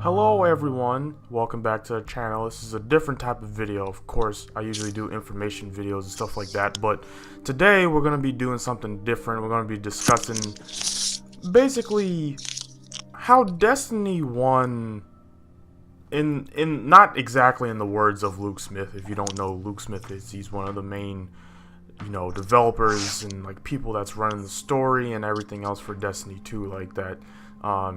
Hello everyone, welcome back to the channel. This is a different type of video. Of course, I usually do information videos and stuff like that, but today we're going to be doing something different. We're going to be discussing basically how Destiny 1 in not exactly in the words of Luke Smith. If you don't know who Luke Smith is, he's one of the main developers and like people that's running the story and everything else for Destiny 2 like that.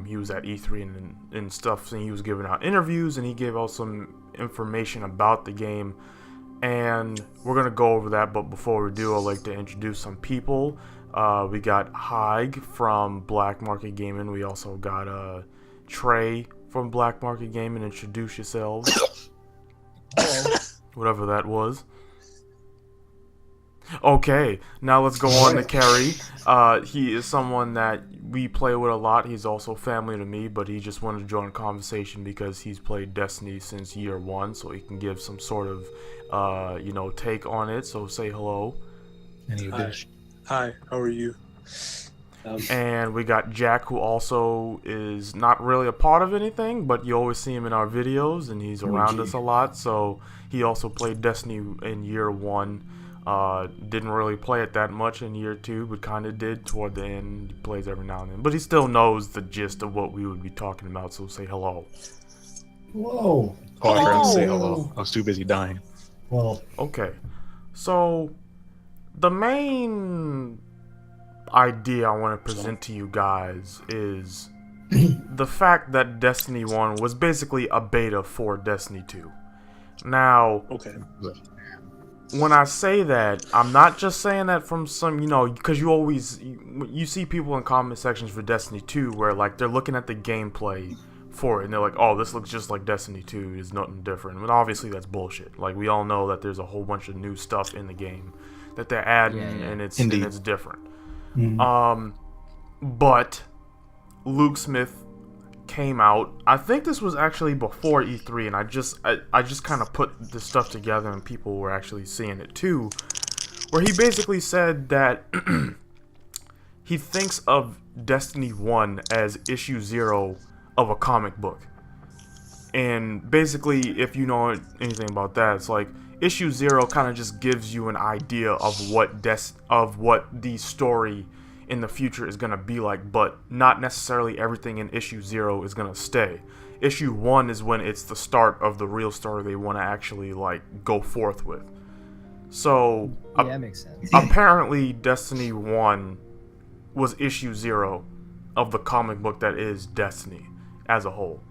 He was at E3 and stuff, and he was giving out interviews, and he gave out some information about the game, and we're gonna go over that. But before we do, I'd like to introduce some people. We got Haig from Black Market Gaming. We also got Trey from Black Market Gaming. Introduce yourselves. Whatever that was. Okay, now let's go on to Kerry. He is someone that we play with a lot. He's also family to me, but he just wanted to join a conversation because he's played Destiny since year one, so he can give some sort of, take on it. So say hello. Hi, how are you? And we got Jack, who also is not really a part of anything, but you always see him in our videos, and he's around us a lot. So he also played Destiny in year one. Didn't really play it that much in year two, but kind of did toward the end. He plays every now and then, but he still knows the gist of what we would be talking about, so say hello. Whoa. Oh, I forgot to say hello. I was too busy dying. Well, okay. So, the main idea I want to present to you guys is the fact that Destiny 1 was basically a beta for Destiny 2. Now, when I say that, I'm not just saying that from some, because you see people in comment sections for Destiny 2 where, like, they're looking at the gameplay for it, and they're like, oh, this looks just like Destiny 2, there's nothing different. But obviously that's bullshit. Like, we all know that there's a whole bunch of new stuff in the game that they're adding, and it's different. But Luke Smith came out, I think this was actually before E3, and I just kind of put this stuff together and people were actually seeing it too, where he basically said that he thinks of Destiny 1 as issue 0 of a comic book. And basically, if you know anything about that, it's like issue 0 kind of just gives you an idea of what the story in the future is going to be like, but not necessarily everything in issue 0 is going to stay. Issue 1 is when it's the start of the real story they want to actually like go forth with. So yeah, that makes sense. Apparently Destiny 1 was issue 0 of the comic book that is Destiny as a whole.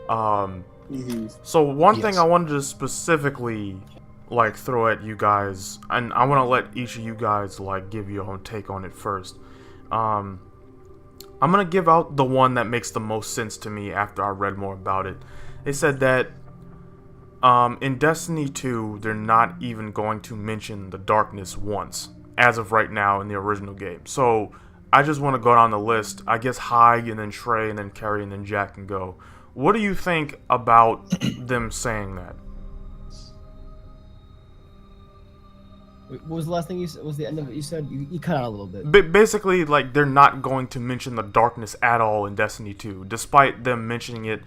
So one thing I wanted to specifically like throw at you guys, and I want to let each of you guys like give your own take on it first. I'm gonna give out the one that makes the most sense to me after I read more about it. They said that in Destiny 2 they're not even going to mention the darkness once as of right now in the original game. So I just want to go down the list. I guess Haig and then Trey and then Kerry and then Jack can go. What do you think about them saying that? What was the last thing you said? Was the end of what you said? You cut out a little bit. Basically, like, they're not going to mention the darkness at all in Destiny 2, despite them mentioning it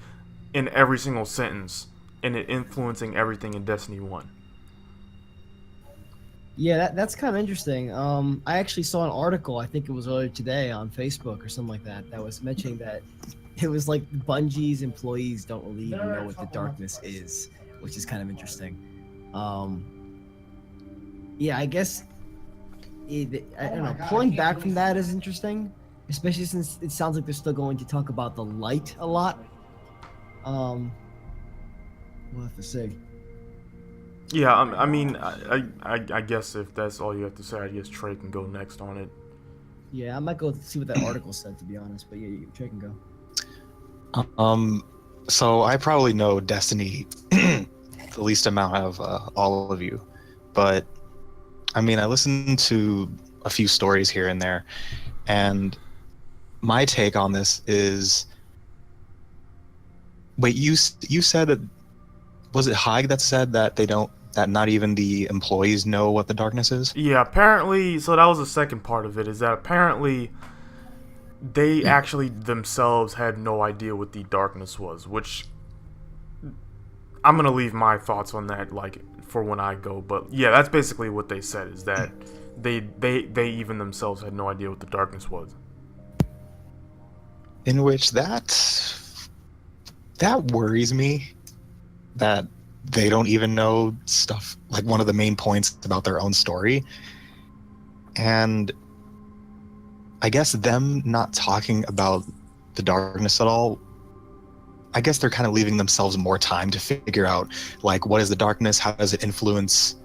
in every single sentence and it influencing everything in Destiny 1. Yeah, that's kind of interesting. I actually saw an article, I think it was earlier today on Facebook or something like that, that was mentioning that it was like Bungie's employees don't really even know what the darkness is, which is kind of interesting. Yeah, I guess I don't know. Pulling back from that is interesting, especially since it sounds like they're still going to talk about the light a lot. We'll have to see. Yeah, I mean, I guess if that's all you have to say, I guess Trey can go next on it. Yeah, I might go see what that article said, to be honest. But yeah, Trey can go. So I probably know Destiny the least amount of all of you, but I mean, I listened to a few stories here and there, and my take on this is, wait, you said that, was it Haig that said that that not even the employees know what the darkness is? Yeah, apparently, so that was the second part of it, is that apparently they actually themselves had no idea what the darkness was, which I'm gonna leave my thoughts on that like for when I go. But yeah, that's basically what they said, is that they even themselves had no idea what the darkness was. In which that worries me, that they don't even know stuff, like one of the main points about their own story. And I guess them not talking about the darkness at all, I guess they're kind of leaving themselves more time to figure out, like, what is the darkness? How does it influence,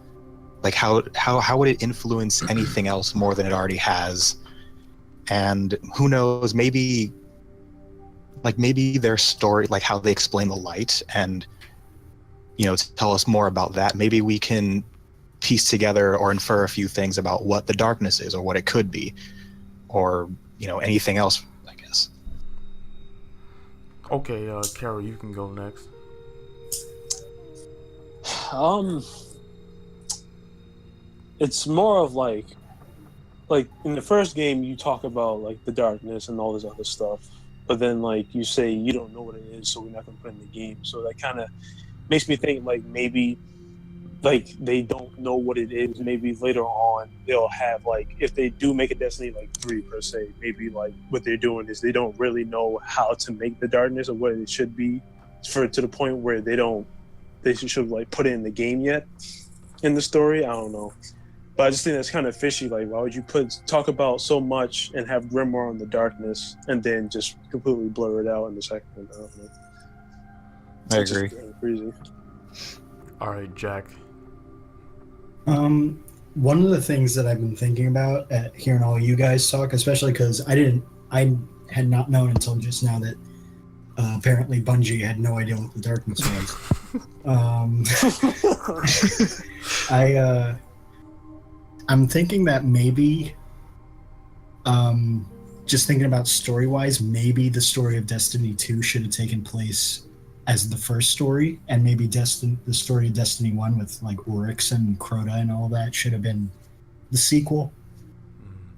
like, how would it influence anything else more than it already has? And who knows, maybe their story, like how they explain the light, and, you know, to tell us more about that, maybe we can piece together or infer a few things about what the darkness is, or what it could be, or, you know, anything else, I guess. Okay, Carol, you can go next. It's more of like in the first game you talk about like the darkness and all this other stuff, but then like you say you don't know what it is, so we're not gonna put it in the game. So that kind of makes me think like maybe like they don't know what it is. Maybe later on they'll have, like, if they do make a Destiny like 3 per se, maybe like what they're doing is they don't really know how to make the darkness or what it should be, for to the point where they should like put it in the game yet in the story. I don't know. But I just think that's kind of fishy. Like, why would you talk about so much and have Grimoire on the darkness and then just completely blur it out in the second one? I don't know. I agree. Crazy. All right, Jack. One of the things that I've been thinking about at hearing all you guys talk, especially because I had not known until just now that apparently Bungie had no idea what the darkness was. I'm thinking that maybe, just thinking about story-wise, maybe the story of Destiny 2 should have taken place as the first story, and maybe the story of Destiny 1 with like Oryx and Crota and all that should have been the sequel,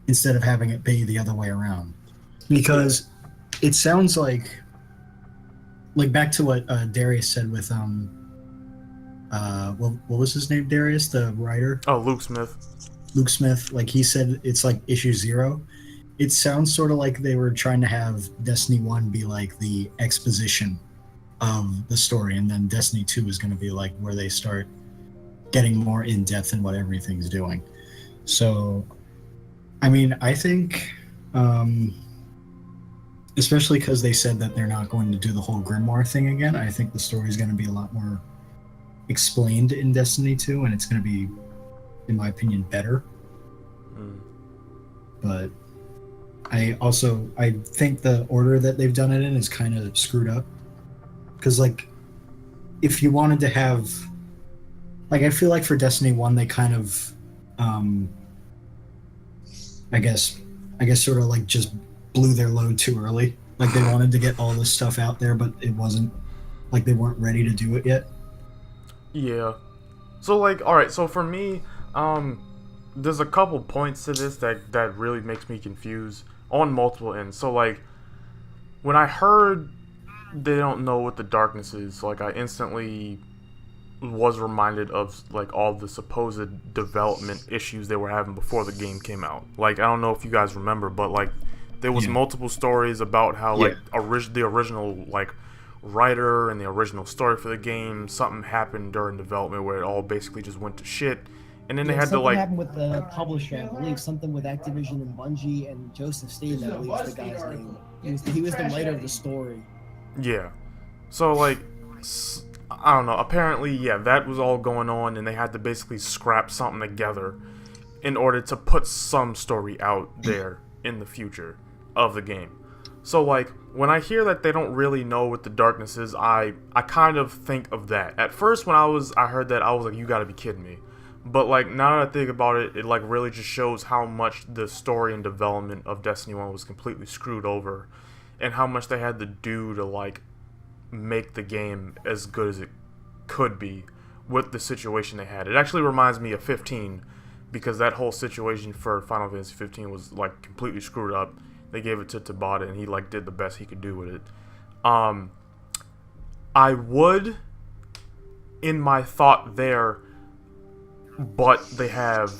instead of having it be the other way around. Because it sounds like back to what Darius said with what was his name, Darius, the writer? Oh, Luke Smith. Luke Smith, like he said, it's like issue 0. It sounds sort of like they were trying to have Destiny 1 be like the exposition of the story, and then Destiny 2 is going to be like where they start getting more in depth in what everything's doing. So, I mean, I think, especially because they said that they're not going to do the whole Grimoire thing again, I think the story is going to be a lot more explained in Destiny 2, and it's going to be, in my opinion, better. But I think the order that they've done it in is kind of screwed up. Because, like, if you wanted to have, like, I feel like for Destiny 1, they kind of, I guess sort of like just blew their load too early. Like, they wanted to get all this stuff out there, but it wasn't, like, they weren't ready to do it yet. Yeah. So, like, alright, so for me, there's a couple points to this that really makes me confused on multiple ends. So, like, when I heard they don't know what the darkness is, like, I instantly was reminded of, like, all the supposed development issues they were having before the game came out. Like, I don't know if you guys remember, but, like, there was multiple stories about how, like, the original, like, writer and the original story for the game, something happened during development where it all basically just went to shit. And then they had to, like, happened with the publisher, I believe, something with Activision and Bungie, and Joseph Staten, I believe, is the guy's name. He was the writer of the story. Yeah. So, like, I don't know. Apparently, yeah, that was all going on, and they had to basically scrap something together in order to put some story out there in the future of the game. So, like, when I hear that they don't really know what the darkness is, I kind of think of that. At first, when I heard that, I was like, you gotta be kidding me. But, like, now that I think about it, it, like, really just shows how much the story and development of Destiny 1 was completely screwed over, and how much they had to do to, like, make the game as good as it could be with the situation they had. It actually reminds me of 15, because that whole situation for Final Fantasy 15 was, like, completely screwed up. They gave it to Tabata, and he like did the best he could do with it. I would, in my thought there, but they have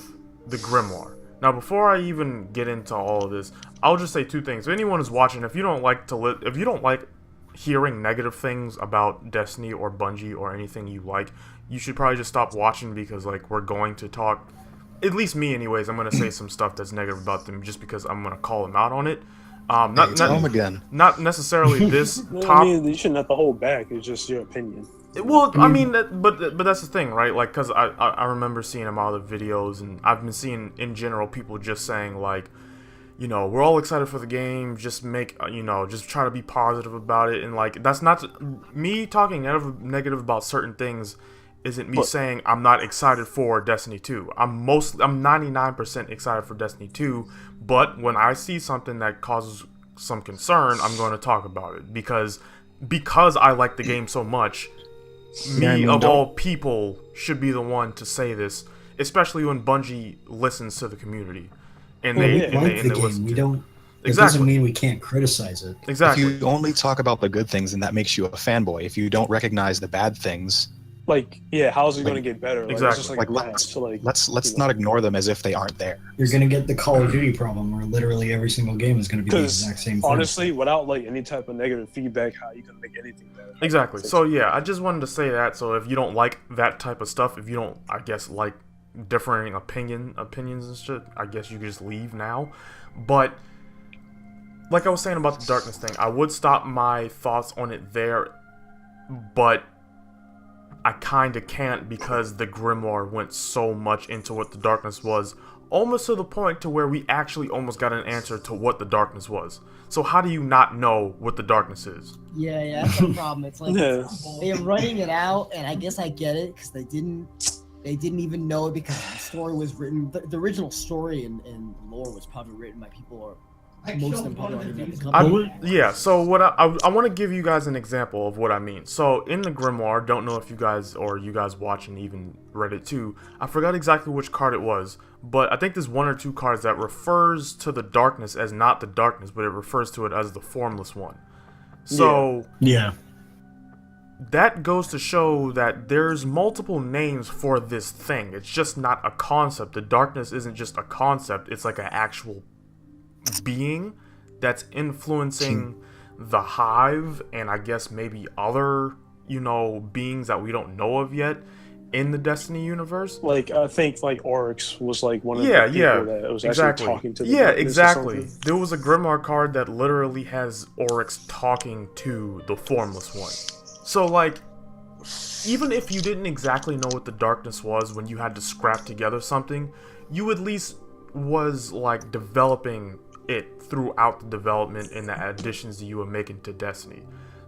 the Grimoire. Now, before I even get into all of this, I'll just say two things. If anyone is watching, if you don't like hearing negative things about Destiny or Bungie or anything you like, you should probably just stop watching, because like we're going to talk, at least me anyways, I'm going to say some stuff that's negative about them just because I'm going to call them out on it. Not necessarily this No, top. I mean, you shouldn't have to hold back. It's just your opinion. Well, I mean, but that's the thing, right? Like, because I remember seeing a lot of videos, and I've been seeing in general people just saying like, you know, we're all excited for the game. Just make, you know, just try to be positive about it, and like that's not me talking negative about certain things. Isn't me saying I'm not excited for Destiny 2. I'm 99% excited for Destiny 2, but when I see something that causes some concern, I'm going to talk about it because I like the game so much. Me of all people should be the one to say this, especially when Bungie listens to the community and they listen. We don't. It Exactly. doesn't mean we can't criticize it. Exactly. If you only talk about the good things, then that makes you a fanboy. If you don't recognize the bad things, Like, yeah, how's it going to get better? Like, Exactly. It's just like, let's not ignore them as if they aren't there. You're gonna get the Call of Duty problem, where literally every single game is gonna be the Because exact same thing. honestly, without like any type of negative feedback, how you gonna make anything better? Exactly. So yeah, I just wanted to say that. So if you don't like that type of stuff, if you don't, I guess, like differing opinions and shit, I guess you could just leave now. But like I was saying about the darkness thing, I would stop my thoughts on it there, but I kind of can't because the Grimoire went so much into what the darkness was, almost to the point to where we actually almost got an answer to what the darkness was. So how do you not know what the darkness is? Yeah, that's the problem. It's like Yeah. they're running it out, and I guess I get it because they didn't even know it because the story was written. The original story and lore was probably written by people, or most of them probably already met the company. Yeah, so what I want to give you guys an example of what I mean. So in the Grimoire, don't know if you guys watching even read it too. I forgot exactly which card it was, but I think there's one or two cards that refers to the darkness as not the darkness, but it refers to it as the formless one. So Yeah. that goes to show that there's multiple names for this thing. It's just not a concept. The darkness isn't just a concept. It's like an actual being that's influencing the hive and I guess maybe other, you know, beings that we don't know of yet in the Destiny universe. Like, I think like Oryx was like one of the people that was actually talking to the darkness or exactly. something. There was a Grimoire card that literally has Oryx talking to the formless one. So like, even if you didn't exactly know what the darkness was when you had to scrap together something, you at least was like developing it throughout the development and the additions that you were making to Destiny.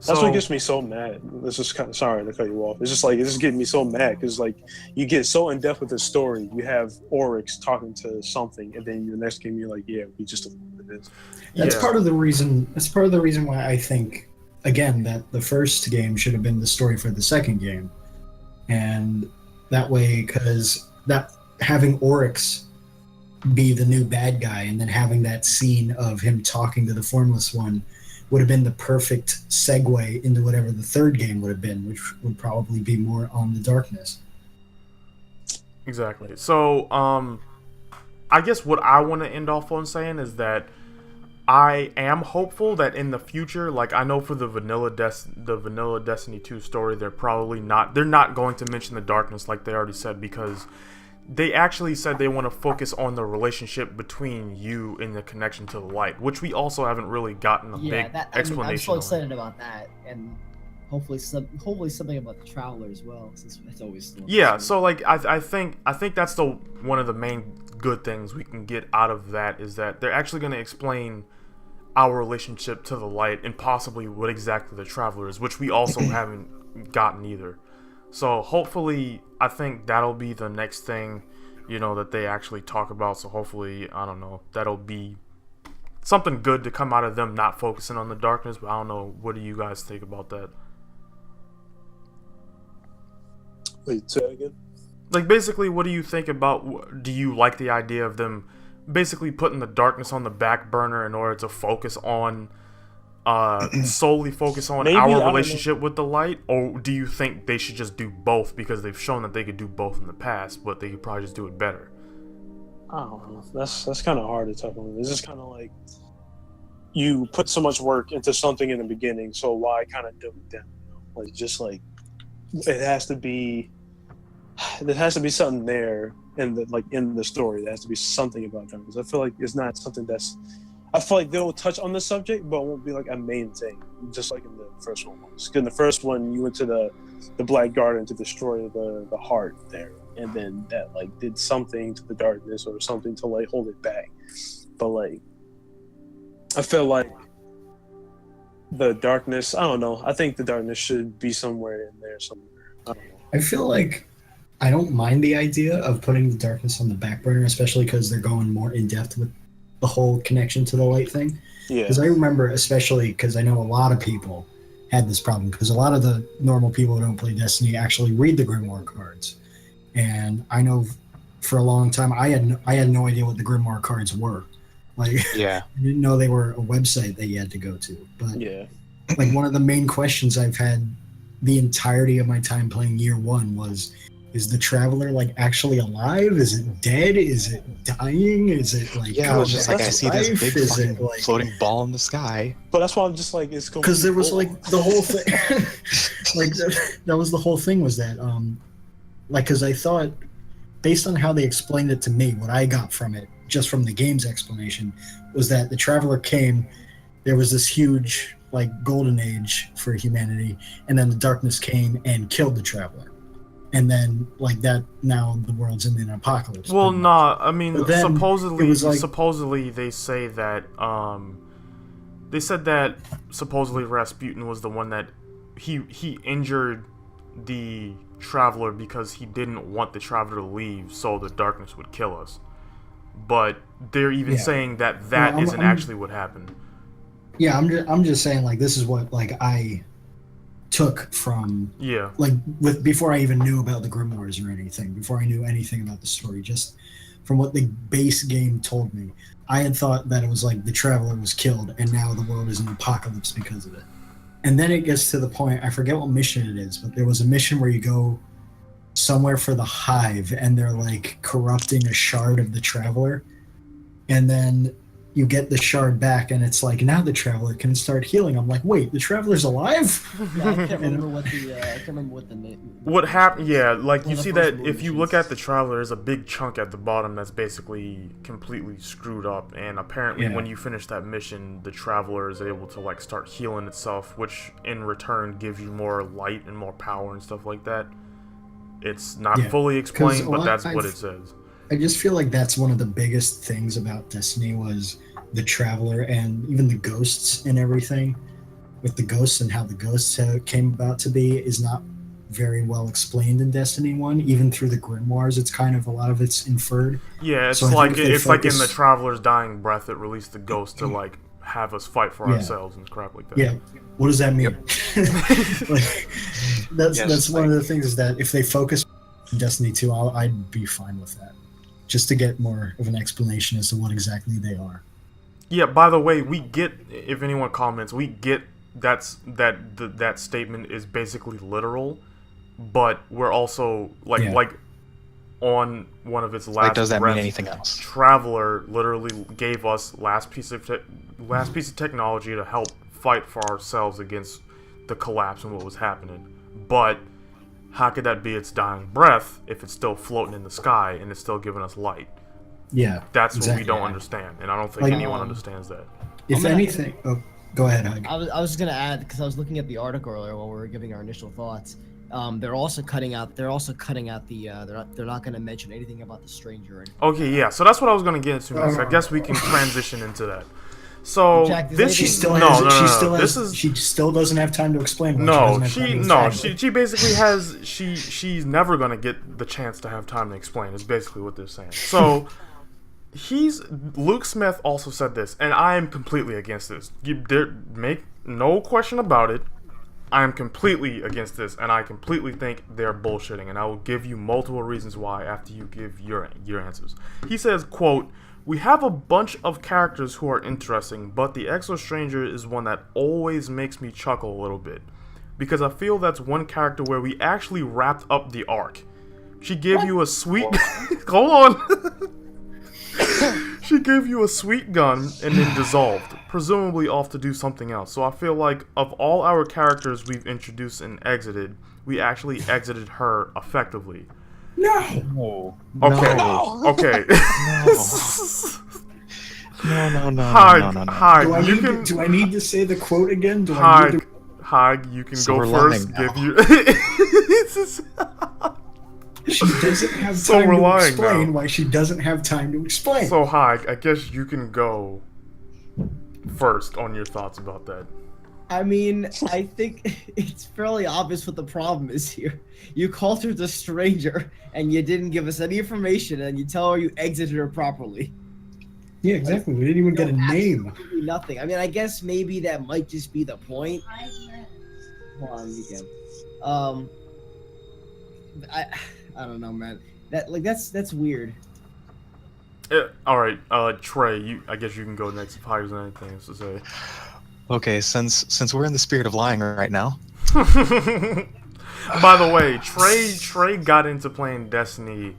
That's what gets me so mad. This is kind of sorry to cut you off. It's just like, it's just getting me so mad because like you get so in depth with the story. You have Oryx talking to something, and then the next game you're like, yeah, we just don't know what it is. That's part of the reason. That's part of the reason why I think, again, that the first game should have been the story for the second game, and that way, because that having Oryx be the new bad guy, and then having that scene of him talking to the formless one would have been the perfect segue into whatever the third game would have been, which would probably be more on the darkness. Exactly. So, I guess what I want to end off on saying is that I am hopeful that in the future, like I know for the vanilla Destiny 2 story, they're not going to mention the darkness like they already said, because they actually said they want to focus on the relationship between you and the connection to the light, which we also haven't really gotten a big explanation. I'm so excited about that, and hopefully something about the Traveler as well, since it's always so like I think that's the one of the main good things we can get out of that, is that they're actually going to explain our relationship to the light and possibly what exactly the Traveler is, which we also haven't gotten either. So hopefully, I think that'll be the next thing, you know, that they actually talk about. So hopefully, I don't know, that'll be something good to come out of them not focusing on the darkness. But I don't know, what do you guys think about that? Wait, say that again? Like, basically, what do you think about, do you like the idea of them basically putting the darkness on the back burner in order to focus on solely focus on Maybe, I our don't know. relationship with the light, or do you think they should just do both because they've shown that they could do both in the past, but they could probably just do it better? I don't know. That's kind of hard to talk about. It's just kind of like you put so much work into something in the beginning, so why kind of dumb it down? You know? Like just like there has to be something there in the story. There has to be something about them, because I feel like it's not something that's. I feel like they'll touch on the subject, but it won't be like a main thing, just like in the first one was. Because in the first one, you went to the Black Garden to destroy the heart there, and then that like did something to the darkness or something to like hold it back. But like, I feel like the darkness. I don't know. I think the darkness should be somewhere in there somewhere. I don't know. I feel like I don't mind the idea of putting the darkness on the back burner, especially because they're going more in depth with the whole connection to the light thing. Yeah. Because I remember, especially because I know a lot of people had this problem, because a lot of the normal people who don't play Destiny actually read the Grimoire cards. And I know for a long time I had no idea what the Grimoire cards were. Like, Yeah. I didn't know they were a website that you had to go to. But Yeah. like one of the main questions I've had the entirety of my time playing Year One was, is the Traveler like actually alive? Is it dead? Is it dying? Is it like Yeah, I was just like, I that's see this life? big Is fucking it, like, floating ball in the sky. But that's why I'm just like it's because there was cool. like the whole thing like that was the whole thing, was that like, because I thought, based on how they explained it to me, what I got from it, just from the game's explanation, was that the Traveler came, there was this huge like golden age for humanity, and then the darkness came and killed the Traveler, and then like that, now the world's in an apocalypse. Well, pretty much. nah. I mean, But then supposedly, it was like- supposedly they say that they said that supposedly Rasputin was the one that he injured the Traveler because he didn't want the Traveler to leave, so the darkness would kill us. But they're even Yeah. saying that No, I'm- isn't I'm- actually what happened. Yeah, I'm just saying, like, this is what like I took from Yeah. like with before I even knew about the grimoires or anything, before I knew anything about the story, just from what the base game told me. I had thought that it was like the Traveler was killed and now the world is in apocalypse because of it. And then it gets to the point, I forget what mission it is, but there was a mission where you go somewhere for the Hive and they're like corrupting a shard of the Traveler, and then you get the shard back and it's like, now the Traveler can start healing. I'm like, wait, the Traveler's alive? Yeah, I can't remember what the I can't remember what the name. What happened? Yeah, like One you of the see first that if you missions. look at the Traveler, there's a big chunk at the bottom that's basically completely screwed up. And apparently, Yeah. when you finish that mission, the Traveler is able to like start healing itself, which in return gives you more light and more power and stuff like that. It's not Yeah, fully explained, but what that's what I've- it says. I just feel like that's one of the biggest things about Destiny was the Traveler and even the ghosts and everything. With the ghosts and how the ghosts came about to be is not very well explained in Destiny 1. Even through the grimoires, it's kind of, a lot of it's inferred. Yeah, it's So I think like if they it's like in focus- the Traveler's dying breath, it released the ghost to like have us fight for Yeah. ourselves and crap like that. Yeah, what does that mean? Like, that's Yeah, that's just one of like- the things, is that if they focus on Destiny 2, I'd be fine with that. Just to get more of an explanation as to what exactly they are. Yeah, by the way, we get, if anyone comments, we get that statement is basically literal, but we're also like Yeah. like on one of its last Like, does that mean breaths, anything else? Traveler literally gave us last piece of technology to help fight for ourselves against the collapse and what was happening. But how could that be its dying breath if it's still floating in the sky and it's still giving us light? Yeah, That's what we exactly. don't understand, and I don't think Like- anyone understands that. If I'm gonna- anything, oh, go ahead, Hug. I was just gonna add, because I was looking at the article earlier while we were giving our initial thoughts. They're also cutting out the. They're not gonna mention anything about the stranger. Or anything. Okay, yeah, so that's what I was gonna get into next. I guess we can transition into that. So Jack, does this anything- She still no, has. no, She no, still no. has. This is She still doesn't have time to explain. Why no, doesn't have she time to no, explain. she basically has she's never gonna get the chance to have time to explain. Is basically what they're saying. So Luke Smith also said this, and I am completely against this. Make no question about it. I am completely against this, and I completely think they're bullshitting, and I will give you multiple reasons why after you give your answers. He says, quote, We have a bunch of characters who are interesting, but the Exo Stranger is one that always makes me chuckle a little bit. Because I feel that's one character where we actually wrapped up the arc. She gave you a sweet... Hold on! She gave you a sweet gun and then dissolved, presumably off to do something else. So I feel like of all our characters we've introduced and exited, we actually exited her effectively. No. Okay. No. Okay. No. Hag, you can. Do I need to say the quote again? Do I Hag, need to... Hag, you can So go we're first. lying Give you. She doesn't have So time we're to lying explain now. why she doesn't have time to explain. So Hag, I guess you can go first on your thoughts about that. I mean, I think it's fairly obvious what the problem is here. You called her the stranger, and you didn't give us any information, and you tell her you exited her properly. Yeah, exactly. We didn't even get a name. Absolutely nothing. I mean, I guess maybe that might just be the point. Hold on, you can. I don't know, man. That's weird. All right, Trey. I guess you can go next if Hag's got anything else to say. Okay, since we're in the spirit of lying right now. By the way, Trey got into playing Destiny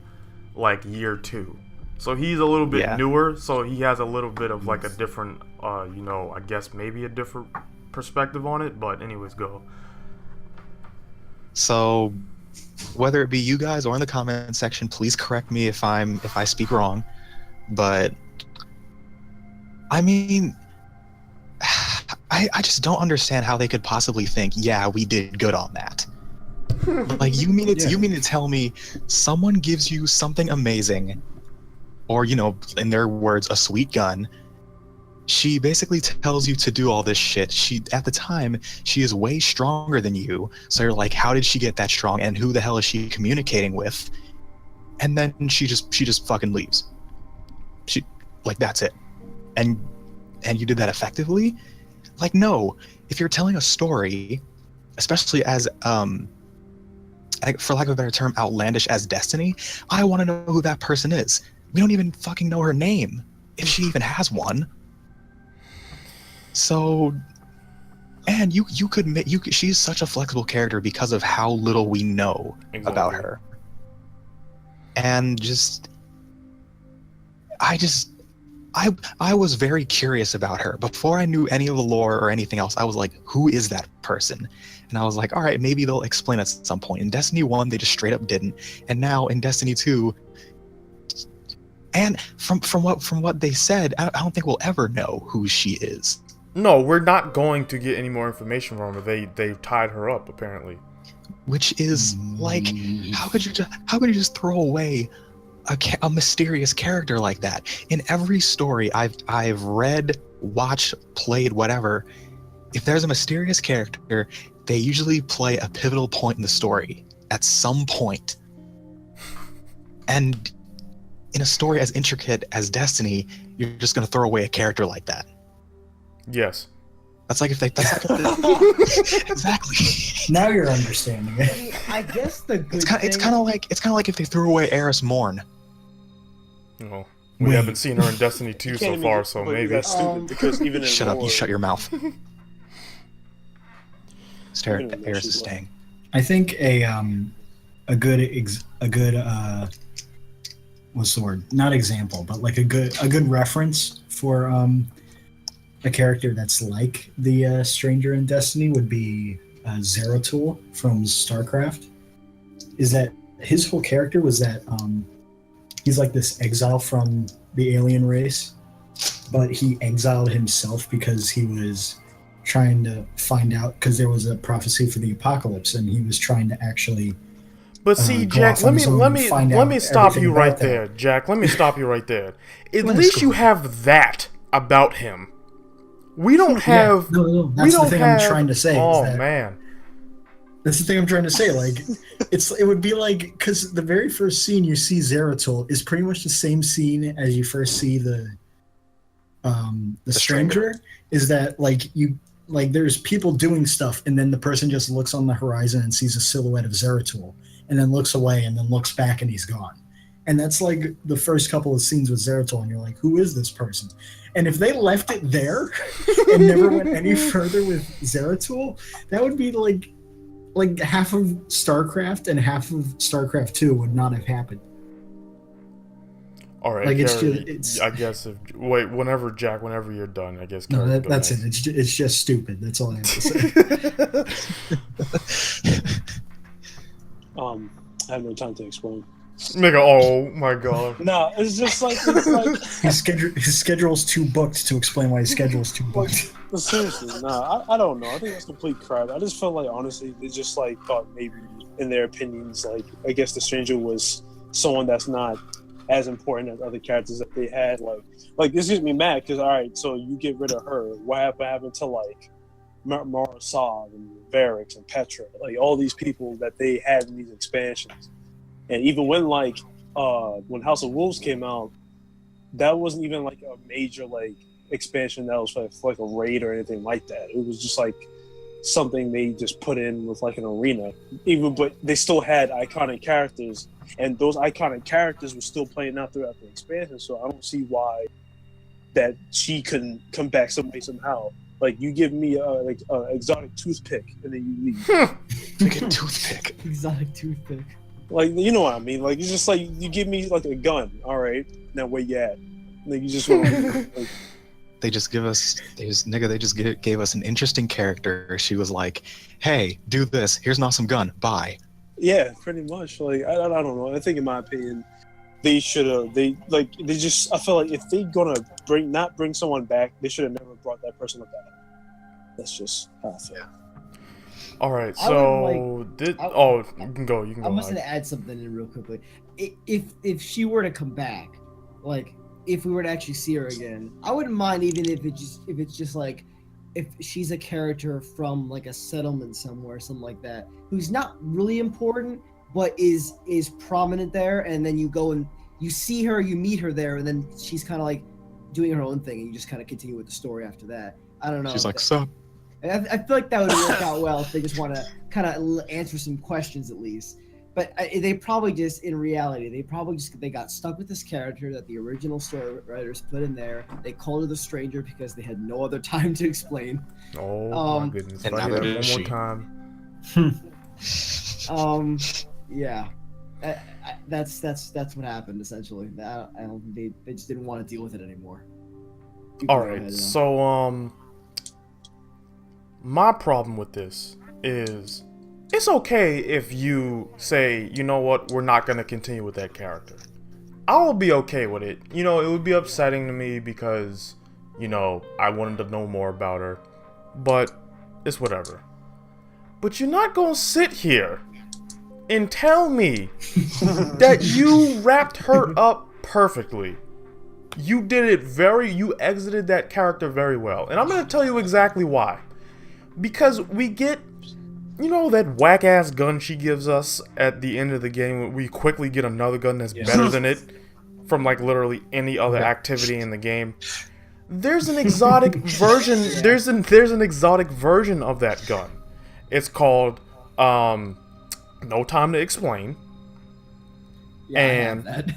like year 2. So he's a little bit newer, so he has a little bit of like a different I guess maybe a different perspective on it, but anyways, go. So whether it be you guys or in the comment section, please correct me if I speak wrong. But I mean, I just don't understand how they could possibly think, yeah, we did good on that. Like, you mean to tell me someone gives you something amazing, or, in their words, a sweet gun. She basically tells you to do all this shit. At the time, she is way stronger than you. So you're like, how did she get that strong? And who the hell is she communicating with? And then she just fucking leaves. That's it. And you did that effectively? Like, no. If you're telling a story, especially as for lack of a better term, outlandish as Destiny, I want to know who that person is. We don't even fucking know her name, if she even has one. So, and she's such a flexible character because of how little we know about her. And I was very curious about her. Before I knew any of the lore or anything else, I was like, who is that person? And I was like, all right, maybe they'll explain at some point. In Destiny 1, they just straight up didn't. And now in Destiny 2, and from what they said, I don't think we'll ever know who she is. No, we're not going to get any more information from her. They tied her up, apparently. Which is like, how could you just throw away a mysterious character like that? In every story I've read, watched, played, whatever, if there's a mysterious character, they usually play a pivotal point in the story at some point. And in a story as intricate as Destiny, you're just gonna throw away a character like that. Yes. That's like exactly. Now you're understanding it. I guess the good It's kind of like if they threw away Eris Morn. Well, we haven't seen her in Destiny 2 so far, so maybe. That's stupid because even in Shut up! lore, You shut your mouth. Stare at Eris is staying. I think a good what's the word? Not example, but like a good reference for a character that's like the stranger in Destiny would be Zeratul from StarCraft. Is that his whole character was that he's like this exile from the alien race, but he exiled himself because he was trying to find out, because there was a prophecy for the apocalypse, and he was trying to actually. But see, Jack, let me stop you right there, Jack. Let me stop you right there. At least you have that about him. We don't have. Yeah, no, that's the thing I'm trying to say. Oh man. That's the thing I'm trying to say. Like, it would be like, because the very first scene you see Zeratul is pretty much the same scene as you first see the stranger. Is that like there's people doing stuff, and then the person just looks on the horizon and sees a silhouette of Zeratul, and then looks away, and then looks back, and he's gone. And that's like the first couple of scenes with Zeratul, and you're like, who is this person? And if they left it there and never went any further with Zeratul, that would be like half of StarCraft and half of StarCraft 2 would not have happened. All right, Like, Carrie, I guess whenever you're done, I guess. No, Carrie, that's it. It's just stupid. That's all I have to say. I have no time to explain. Nigga, oh my god. No, it's like His schedule's too booked to explain why his schedule's too booked. seriously, nah, I don't know. I think that's complete crap. I just felt like, honestly, they just like thought maybe in their opinions, like, I guess the stranger was someone that's not as important as other characters that they had. Like this gets me mad because, all right, so you get rid of her. What happened to like Marasov and Varix and Petra, like all these people that they had in these expansions? And even when when House of Wolves came out, that wasn't even like a major like expansion that was like a raid or anything like that. It was just like something they just put in with like an arena. But they still had iconic characters, and those iconic characters were still playing out throughout the expansion. So I don't see why that she couldn't come back somehow. Like, you give me an exotic toothpick and then you leave. Like a toothpick. Exotic toothpick. Like, you know what I mean? Like, it's just like you give me like a gun. All right, now where you at? Like, you just want like, They just gave us an interesting character. She was like, "Hey, do this. Here's an awesome gun. Bye." yeah, pretty much. Like, I don't know. I think in my opinion, they should have. I feel like if they gonna bring someone back, they should have never brought that person back. That's just how I feel. All right, I so would you can go. You can go. I'm just Mike. gonna add something in real quickly. If she were to come back, like if we were to actually see her again, I wouldn't mind even if it's just like if she's a character from like a settlement somewhere, something like that, who's not really important but is prominent there, and then you go and you see her, you meet her there, and then she's kind of like doing her own thing, and you just kind of continue with the story after that. I don't know. She's like, "Sup?" I feel like that would work out well if they just want to kind of answer some questions at least. But they probably just, in reality, they got stuck with this character that the original story writers put in there. They called her the stranger because they had no other time to explain. Oh my goodness! And If I now hear it that is one more she. time. Yeah. That's what happened essentially. They just didn't want to deal with it anymore. All right, so my problem with this is it's okay if you say, you know what, we're not going to continue with that character. I'll be okay with it. You know, it would be upsetting to me because, you know, I wanted to know more about her, but it's whatever. But you're not going to sit here and tell me that you wrapped her up perfectly. You did it you exited that character very well. And I'm going to tell you exactly why. Because we get, you know, that whack-ass gun she gives us at the end of the game. We quickly get another gun that's better than it from, like, literally any other activity in the game. There's an exotic version. There's an exotic version of that gun. It's called, No Time to Explain. Yeah, and I have that.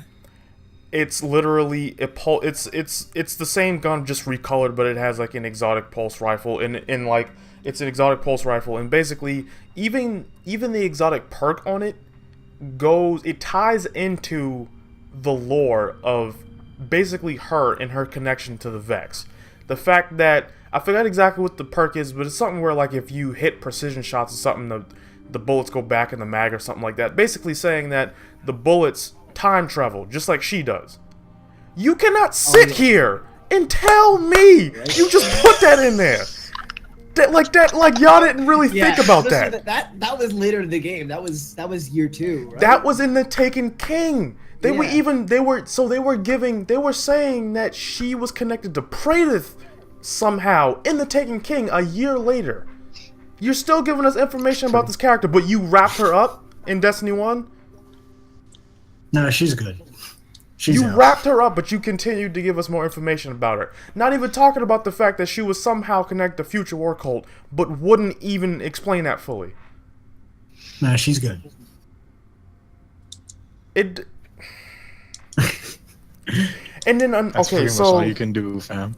it's literally it's the same gun, just recolored, but it has like an exotic pulse rifle, and like it's an exotic pulse rifle, and basically even the exotic perk on it ties into the lore of basically her and her connection to the Vex. The fact that I forgot exactly what the perk is, but it's something where like if you hit precision shots or something, the bullets go back in the mag or something like that. Basically saying that the bullets time travel just like she does. You cannot sit here and tell me you just put that in there. Like y'all didn't really think about that. That was later in the game. That was year 2, right? That was in the Taken King. They were saying that she was connected to Praedyth somehow in the Taken King a year later. You're still giving us information about this character, but you wrapped her up in Destiny 1? No, she's good. You wrapped her up, but you continued to give us more information about her. Not even talking about the fact that she was somehow connected to Future War Cult, but wouldn't even explain that fully. No, she's good. And then That's okay, pretty much so all you can do, fam.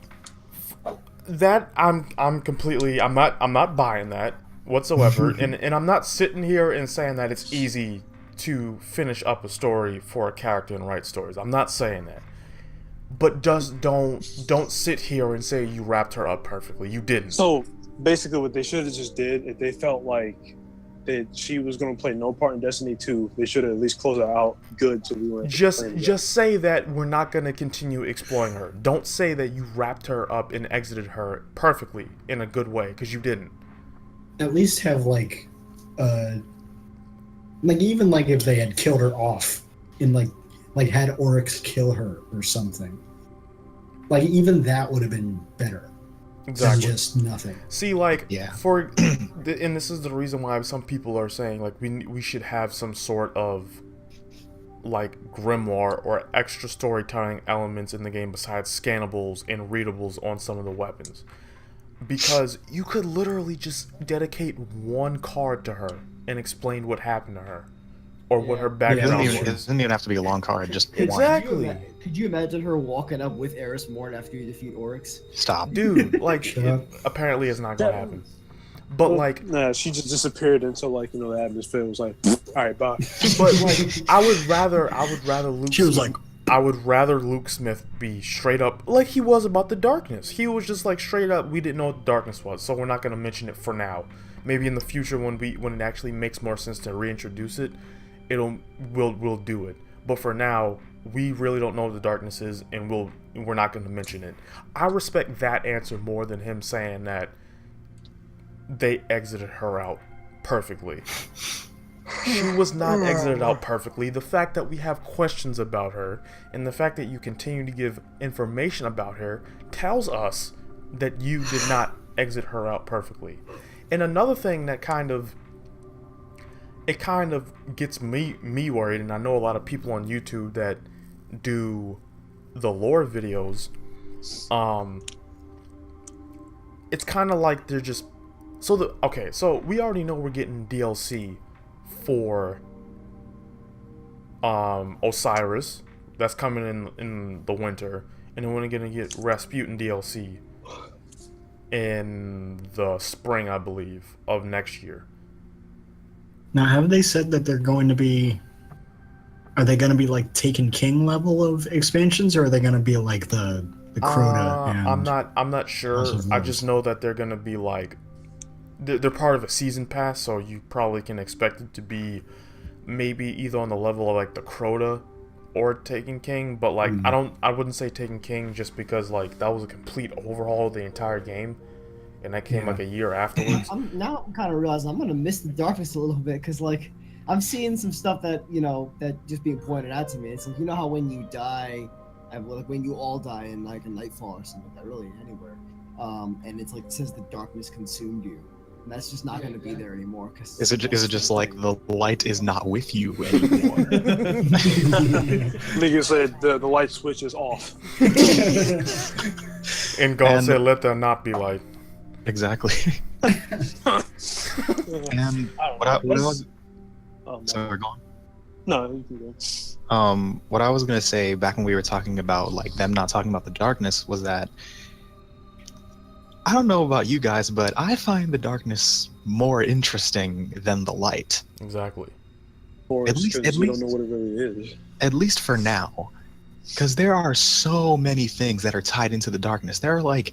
that I'm completely I'm not buying that whatsoever, and I'm not sitting here and saying that it's easy to finish up a story for a character and write stories. I'm not saying that. But just don't sit here and say you wrapped her up perfectly. You didn't. So basically, what they should have just did, if they felt like that she was going to play no part in Destiny 2, they should have at least closed her out good so we weren't just say that we're not going to continue exploring her. Don't say that you wrapped her up and exited her perfectly in a good way, because you didn't. At least have like even like if they had killed her off in like had Oryx kill her or something. Like even that would have been better. Exactly. Than just nothing. See, like, Yeah. and this is the reason why some people are saying like we should have some sort of like grimoire or extra storytelling elements in the game besides scannables and readables on some of the weapons, because you could literally just dedicate one card to her and explain what happened to her or what her It background doesn't was. even have to be a long card, just one. Exactly. Could you imagine her walking up with Eris Morn after you defeat Oryx? Stop. Dude, like, Shut up. apparently it's not gonna happen. But like, nah, she just disappeared until like the atmosphere was like, all right, bye. but like, I would rather Luke. She was like, I would rather Luke Smith be straight up like he was about the darkness. He was just like straight up, we didn't know what the darkness was, so we're not gonna mention it for now. Maybe in the future when it actually makes more sense to reintroduce it, we'll do it. But for now, we really don't know what the darkness is, and we're not gonna mention it. I respect that answer more than him saying that they exited her out perfectly. She was not exited out perfectly. The fact that we have questions about her and the fact that you continue to give information about her tells us that you did not exit her out perfectly. And another thing that kind of gets me worried, and I know a lot of people on YouTube that do the lore videos, it's kind of like they're just so we already know we're getting DLC for Osiris. That's coming in the winter, and then we're gonna get Rasputin DLC in the spring, I believe, of next year. now have they said that they're going to be? Are they going to be like Taken King level of expansions, or are they going to be like the Crota? And I'm not sure. House of I Wolves? just know that they're gonna be like they're part of a season pass, so you probably can expect it to be maybe either on the level of like the Crota or Taken King, but like I wouldn't say Taken King just because like that was a complete overhaul of the entire game, and that came like a year afterwards. I'm kind of realizing I'm gonna miss the darkness a little bit because like I'm seeing some stuff that that just being pointed out to me. It's like how when you die, like when you all die in like a Nightfall or something like that, really anywhere, and it's like it says the darkness consumed you. And that's just not going to be there anymore. Cause Is it just like the light is not with you anymore? Nigga said the light switch is off. And God And- said, "Let there not be light." Exactly. And what I was Oh, no. sorry, go on. No, you can go. What I was gonna say back when we were talking about like them not talking about the darkness was that I don't know about you guys, but I find the darkness more interesting than the light. Exactly. Or At it's least- 'cause at you least- don't know what it really is. At least for now. Because there are so many things that are tied into the darkness. There are like,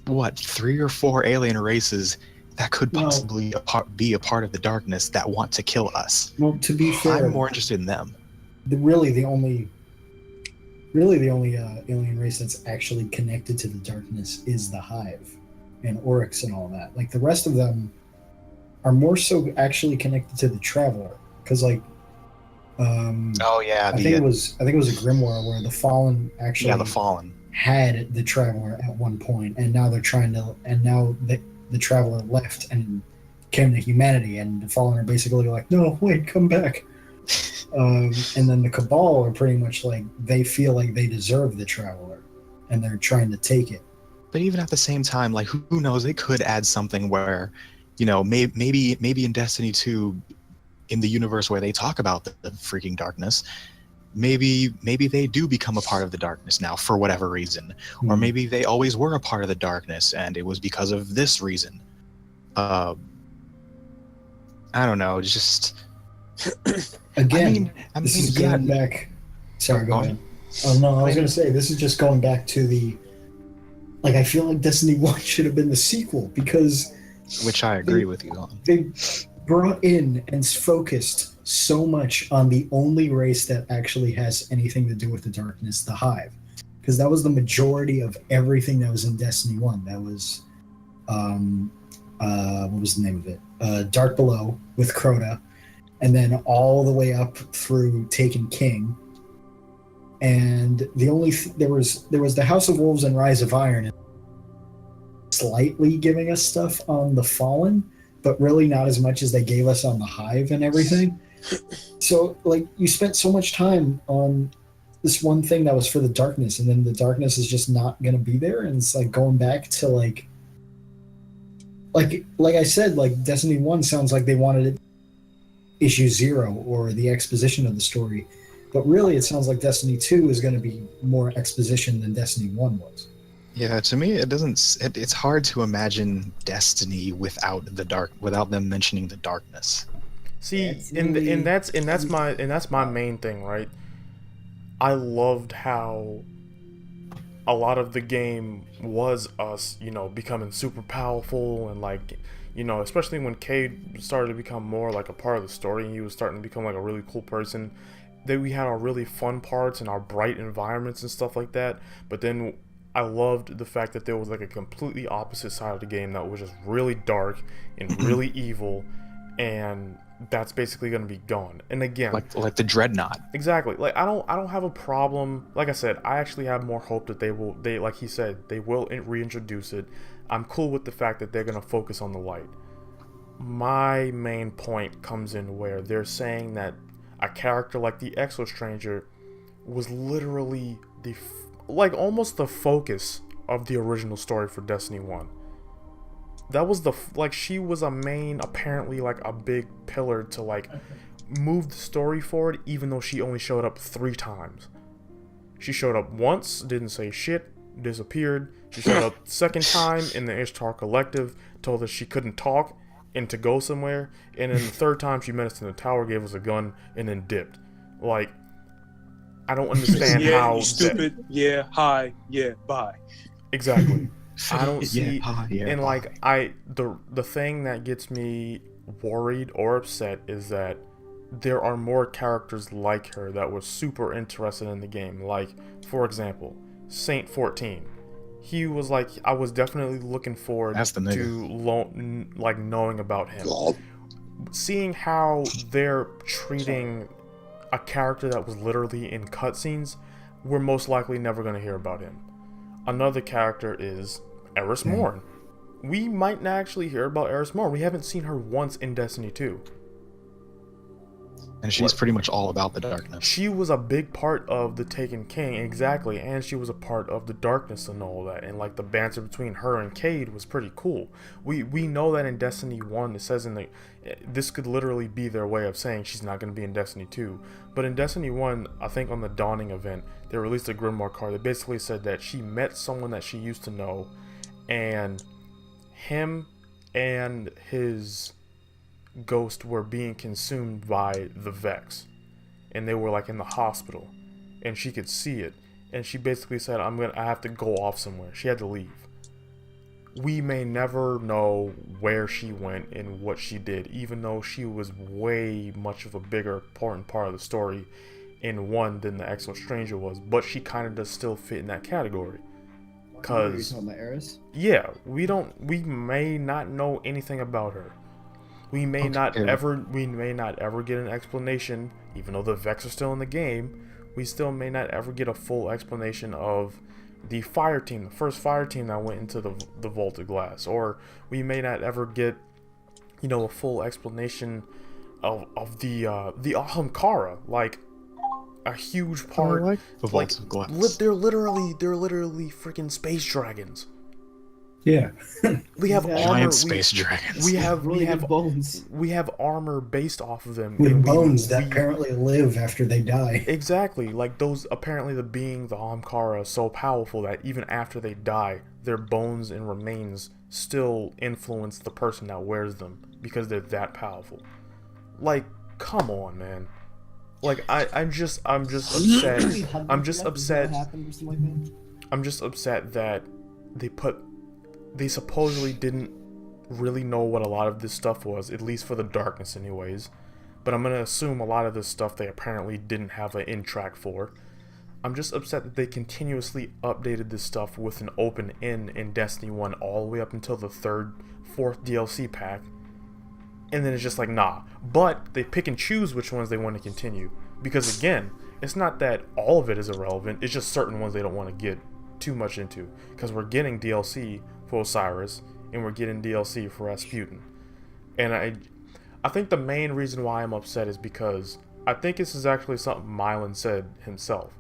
what, 3 or 4 alien races that could Well- possibly be a part of the darkness that want to kill us. well, to be fair, I'm more interested in them. really the only alien race that's actually connected to the darkness is the Hive and Oryx and all that. Like the rest of them are more so actually connected to the Traveler, because like Oh yeah, I think it was a grimoire where the Fallen actually the Fallen. had the Traveler at one point, and now they're trying to, and now the Traveler left and came to humanity, and the Fallen are basically like, no, wait, come back. And then the Cabal are pretty much like, they feel like they deserve the Traveler, and they're trying to take it. But even at the same time, like who knows? They could add something where, maybe in Destiny 2, in the universe where they talk about the freaking darkness, maybe they do become a part of the darkness now for whatever reason, or maybe they always were a part of the darkness and it was because of this reason. I don't know, just Again, I this mean, is yeah, going back. Sorry, go Go on. ahead. Oh no, I was gonna say this is just going back to the. Like, I feel like Destiny 1 should have been the sequel because which I agree with you on. they brought in and focused so much on the only race that actually has anything to do with the darkness, the Hive. Because that was the majority of everything that was in Destiny 1. That was, what was the name of it? Dark Below with Crota, and then all the way up through Taken King. And the only there was the House of Wolves and Rise of Iron, slightly giving us stuff on the Fallen, but really not as much as they gave us on the Hive and everything. So, like, you spent so much time on this one thing that was for the darkness, and then the darkness is just not going to be there, and it's like going back to like I said, like Destiny 1 sounds like they wanted it issue 0 or the exposition of the story. But really, it sounds like Destiny 2 is going to be more exposition than Destiny 1 was. Yeah, to me, it doesn't. It's hard to imagine Destiny without them mentioning the darkness. See, Yeah, and that's my main thing, right? I loved how a lot of the game was us, becoming super powerful and like, especially when Cade started to become more like a part of the story and he was starting to become like a really cool person. That we had our really fun parts and our bright environments and stuff like that, but then I loved the fact that there was like a completely opposite side of the game that was just really dark and really evil, and that's basically going to be gone. And again, like the Dreadnought. Exactly. Like I don't have a problem. Like I said, I actually have more hope that they like he said, they will reintroduce it. I'm cool with the fact that they're going to focus on the light. My main point comes in where they're saying that a character like the Exo Stranger was literally almost the focus of the original story for Destiny 1. That was she was apparently like a big pillar to like move the story forward, even though she only showed up 3 times. She showed up once, didn't say shit, disappeared. She showed up second time in the Ishtar Collective, told us she couldn't talk and to go somewhere, and then the third time she met us in the tower, gave us a gun, and then dipped. Like, I don't understand how you stupid. Yeah, hi. Yeah, bye. Exactly. I don't see, and bye. like the thing that gets me worried or upset is that there are more characters like her that were super interested in the game. Like, for example, Saint 14. He was like, I was definitely looking forward to knowing about him. Seeing how they're treating a character that was literally in cutscenes, we're most likely never going to hear about him. Another character is Eris Morn. We might not actually hear about Eris Morn. We haven't seen her once in Destiny 2. And she's pretty much all about the darkness. She was a big part of the Taken King, exactly, and she was a part of the darkness and all that. And like the banter between her and Cade was pretty cool. We know that in Destiny 1, it says this could literally be their way of saying she's not going to be in Destiny 2. But in Destiny 1, I think on the Dawning event, they released a Grimoire card that basically said that she met someone that she used to know, and him and his ghost were being consumed by the Vex, and they were like in the hospital, and she could see it, and she basically said, I have to go off somewhere. She had to leave. We may never know where she went and what she did, even though she was way much of a bigger important part of the story in 1 than the Exo Stranger was, but she kind of does still fit in that category. Cause yeah, we may not know anything about her. We may not ever get an explanation, even though the Vex are still in the game. We still may not ever get a full explanation of the fire team, the first fire team that went into the Vaulted Glass, or we may not ever get, a full explanation of the Ahamkara, like a huge part. The Vaulted Glass. They're literally freaking space dragons. Yeah. We have Yeah. armor. Giant space dragons. We have Really good bones. we have armor based off of them. With and bones that we apparently live after they die. exactly like those. Apparently, the being the Ahamkara is so powerful that even after they die, their bones and remains still influence the person that wears them because they're that powerful. Like, come on, man. Like I'm just upset. I'm just upset. I'm just upset that they supposedly didn't really know what a lot of this stuff was, at least for the darkness anyways. But I'm gonna assume a lot of this stuff they apparently didn't have an in track for. I'm just upset that they continuously updated this stuff with an open end in Destiny 1 all the way up until the fourth DLC pack. And then it's just like, nah. But they pick and choose which ones they want to continue. Because again, it's not that all of it is irrelevant, it's just certain ones they don't want to get too much into. Because we're getting DLC for Osiris, and we're getting DLC for Rasputin. And I think the main reason why I'm upset is because I think this is actually something Mylan said himself.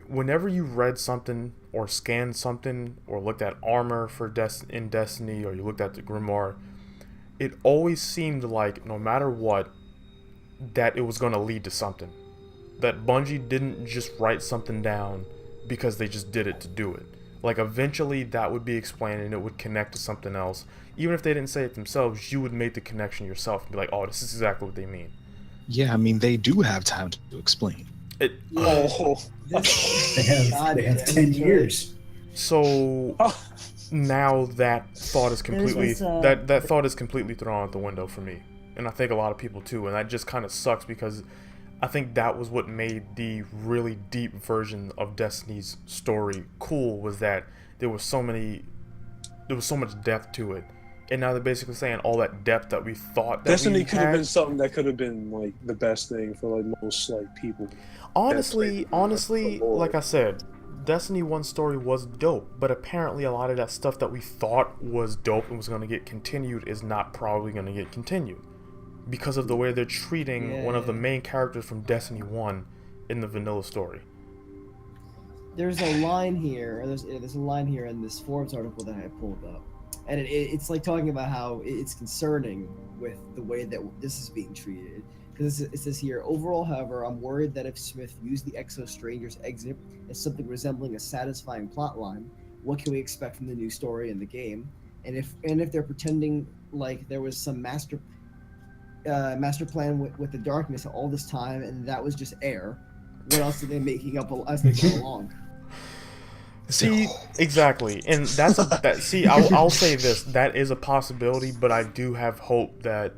Whenever you read something, or scanned something, or looked at armor for in Destiny, or you looked at the Grimoire, it always seemed like, no matter what, that it was going to lead to something. That Bungie didn't just write something down because they just did it to do it. Like, eventually that would be explained and it would connect to something else. Even if they didn't say it themselves, you would make the connection yourself and be like, oh, this is exactly what they mean. Yeah, I mean, they do have time to explain. Oh, They have 10 years. So now that thought is completely that thought is completely thrown out the window for me, and I think a lot of people too. And that just kind of sucks because I think that was what made the really deep version of Destiny's story cool, was that there was so much depth to it. And now they're basically saying all that depth that we thought that Destiny we could have had. been something that could have been like the best thing for like most like people. Honestly, the lore. like I said, Destiny 1 story was dope, but apparently a lot of that stuff that we thought was dope and was going to get continued is not probably going to get continued because of the way they're treating one of the main characters from Destiny 1 in the vanilla story. There's a line here, there's a line here in this Forbes article that I pulled up, and it's like talking about how it's concerning with the way that this is being treated. Because it says here, overall, however, I'm worried that if Smith used the Exo Stranger's exit as something resembling a satisfying plotline, what can we expect from the new story in the game? And if they're pretending like there was some master plan with the darkness all this time, and that was just air, what else are they making up as they go along? See, exactly, and I'll say this: that is a possibility, but I do have hope that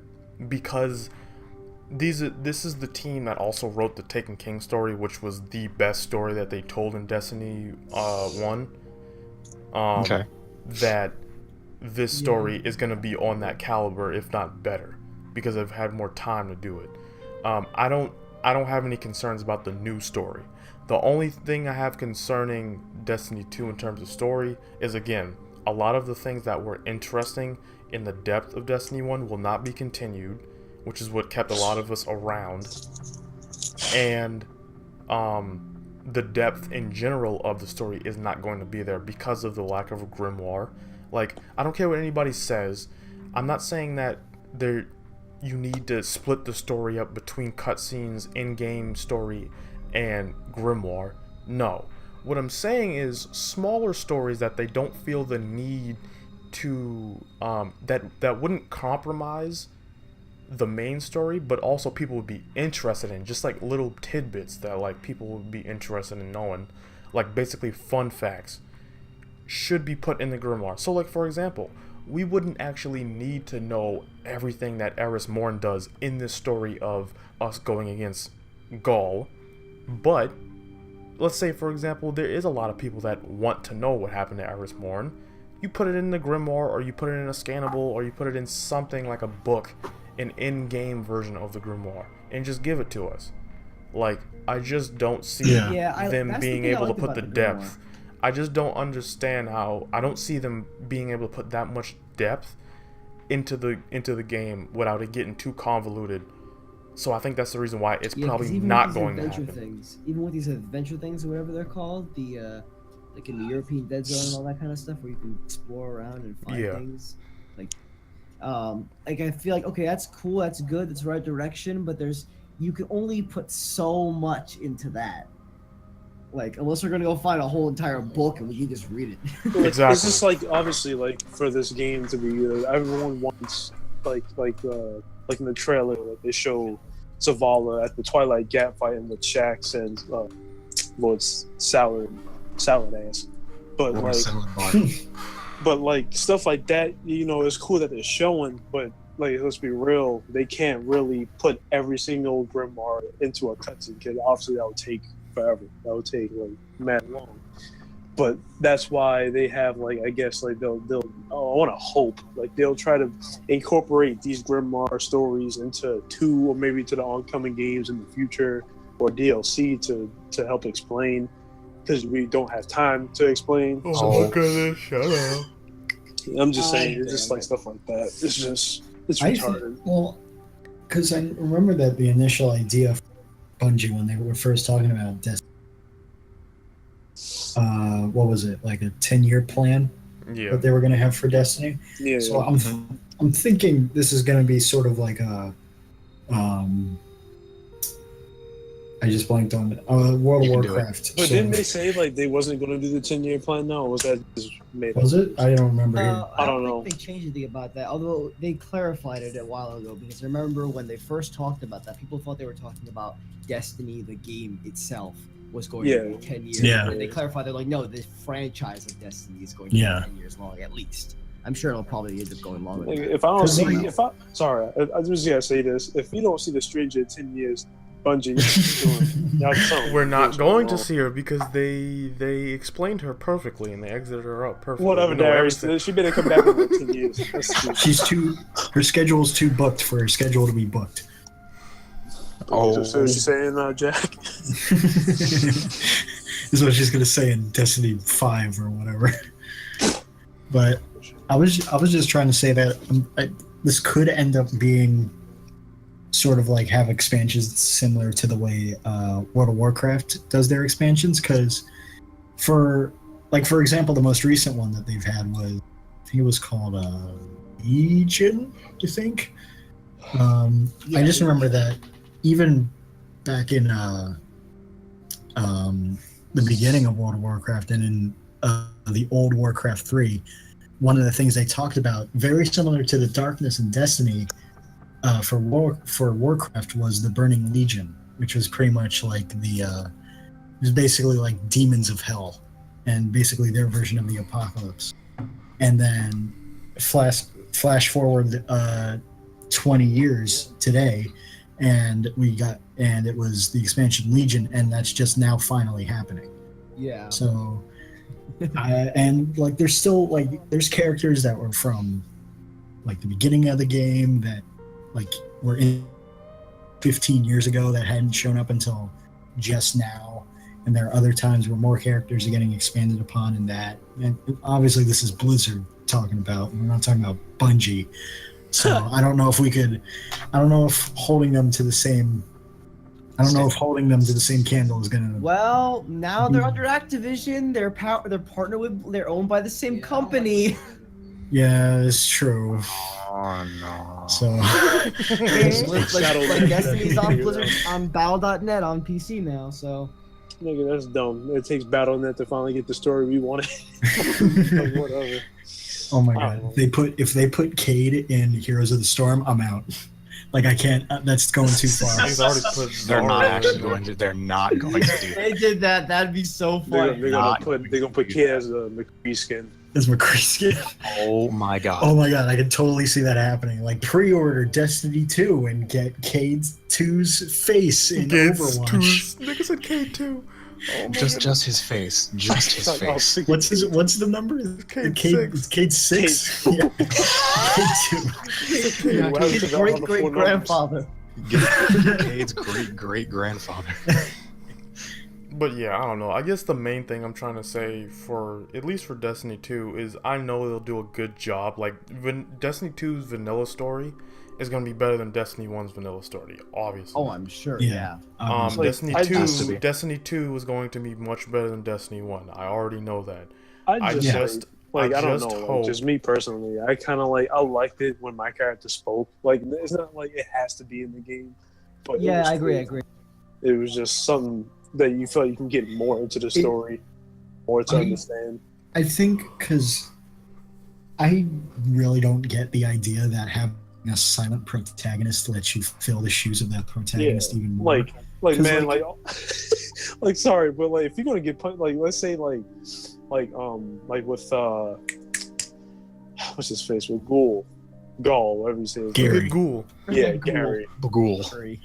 because this is the team that also wrote the Taken King story, which was the best story that they told in Destiny 1. Okay. That this story is going to be on that caliber, if not better, because I've had more time to do it. I don't have any concerns about the new story. The only thing I have concerning Destiny 2 in terms of story is, again, a lot of the things that were interesting in the depth of Destiny 1 will not be continued, which is what kept a lot of us around. And the depth in general of the story is not going to be there because of the lack of a grimoire. Like, I don't care what anybody says. I'm not saying that you need to split the story up between cutscenes, in-game story, and grimoire. No. What I'm saying is smaller stories that they don't feel the need to that wouldn't compromise the main story, but also people would be interested in, just like little tidbits that like people would be interested in knowing, like basically fun facts, should be put in the grimoire. So like, for example, we wouldn't actually need to know everything that Eris Morn does in this story of us going against Gaul, but let's say, for example, there is a lot of people that want to know what happened to Eris Morn. You put it in the grimoire, or you put it in a scannable, or you put it in something like a book, an in-game version of the grimoire, and just give it to us. Like, I just don't see them being able to put the depth. I just don't understand how. I don't see them being able to put that much depth into the game without it getting too convoluted. So I think that's the reason why it's probably not going to happen. Even with these adventure things, or whatever they're called, like in the European Dead Zone and all that kind of stuff, where you can explore around and find Yeah. things. Like I feel like, okay, that's cool, that's good, that's the right direction, but you can only put so much into that. Like, unless we're gonna go find a whole entire book and we can just read it. Like, Exactly. It's just like obviously like for this game to be good, everyone wants like in the trailer like they show Zavala at the Twilight Gap fighting with Shax and Lord Salad Ass, but Or like salad bar. but like stuff like that, you know, it's cool that they're showing, but like let's be real, they can't really put every single Grimoire into a cutscene because obviously that would take forever. That would take like mad long. But that's why they have like I guess like they'll I want to hope like they'll try to incorporate these Grimoire stories into 2 or maybe to the oncoming games in the future or DLC to help explain because we don't have time to explain. Oh my goodness, shut up. I'm just saying, it's just like stuff like that. It's retarded. Well, because I remember that the initial idea of Bungie when they were first talking about Destiny, what was it, like a 10-year plan Yeah. that they were going to have for Destiny? Yeah. So I'm thinking this is going to be sort of like a I just blanked on it. World of You can do it. Warcraft. But So- didn't they say like they wasn't going to do the 10-year plan? No, or was that just made up? was it? I don't remember. I don't know. think they changed anything about that, although they clarified it a while ago. Because I remember when they first talked about that, people thought they were talking about Destiny, the game itself, was going to be 10 years. Yeah. And they clarified, they're like, no, the franchise of Destiny is going to Yeah. be 10 years long, at least. I'm sure it'll probably end up going longer. Like, than that. if I don't Cause see, like- if I sorry, I just gotta say this: if you don't see the Stranger in 10 years, Bungie, y'all something We're not is going to wrong. see her because they explained her perfectly and they exited her out perfectly. Whatever, We know Darius. everything. She better come back in like 10 years. That's Her schedule's too booked for her schedule to be booked. So what you saying, Jack? This is what she's gonna say in Destiny 5 or whatever. But I was just trying to say that this could end up being sort of like have expansions similar to the way World of Warcraft does their expansions. Because for example, the most recent one that they've had was, I think it was called Legion, I think. I just remember that even back in the beginning of World of Warcraft and in the old Warcraft 3, one of the things they talked about, very similar to the Darkness in Destiny, for Warcraft, was the Burning Legion, which was pretty much like it was basically like demons of hell, and basically their version of the apocalypse. And then flash forward 20 years today, and it was the expansion Legion, and that's just now finally happening. Yeah. So, and like there's still there's characters that were from like the beginning of the game that like were in 15 years ago that hadn't shown up until just now, and there are other times where more characters are getting expanded upon in that. And obviously this is Blizzard talking about, we're not talking about Bungie. So I don't know if holding them to the same candle is gonna. Well, now they're under Activision. They're partnered with. They're owned by the same company. Yeah, it's true. Oh no. So like Destiny's on Blizzard on Battle.net on PC now. So Nigga, that's dumb. It takes Battle.net to finally get the story we wanted. Like, whatever. oh my I don't know. god, if they put Cade in Heroes of the Storm, I'm out. Like I can't. That's going too far. He's already put They're not Zara actually in going to. They're not going to do if that. they did that. That'd be so They're funny. gonna put Kid as a McCree skin. That's McCree skin. Oh my god. Oh my god, I can totally see that happening. Like pre-order Destiny 2 and get Cade 2's face in Overwatch. Nigga said K2. Oh my Just his face. Just his face. What's the number? Cade It's Cade 6. Yeah. Cade 2. Yeah, What happened to his the great other great 4 grandfather. Cade's great grandfather. But yeah, I don't know. I guess the main thing I'm trying to say for at least for Destiny 2 is I know they'll do a good job. Like Destiny 2's vanilla story is gonna be better than Destiny 1's vanilla story, obviously. Oh, I'm sure. Yeah. Yeah. Like, Destiny I 2, just- Destiny 2 is going to be much better than Destiny 1. I already know that. I just just- like I don't just know, like, hope- just me personally. I kind of like I liked it when my character spoke. Like it's not like it has to be in the game, but it Yeah, was I agree. cool. I agree. It was just something that you felt you can get more into the story, more to understand. I think because I really don't get the idea that having a silent protagonist lets you fill the shoes of that protagonist even more. Like 'Cause, man, like- like sorry, but like if you're gonna get punched, like let's say like with what's his face with Gaul, whatever you say. Gary. Ghoul. Yeah, Ghoul. Gary. Bagul. Agree.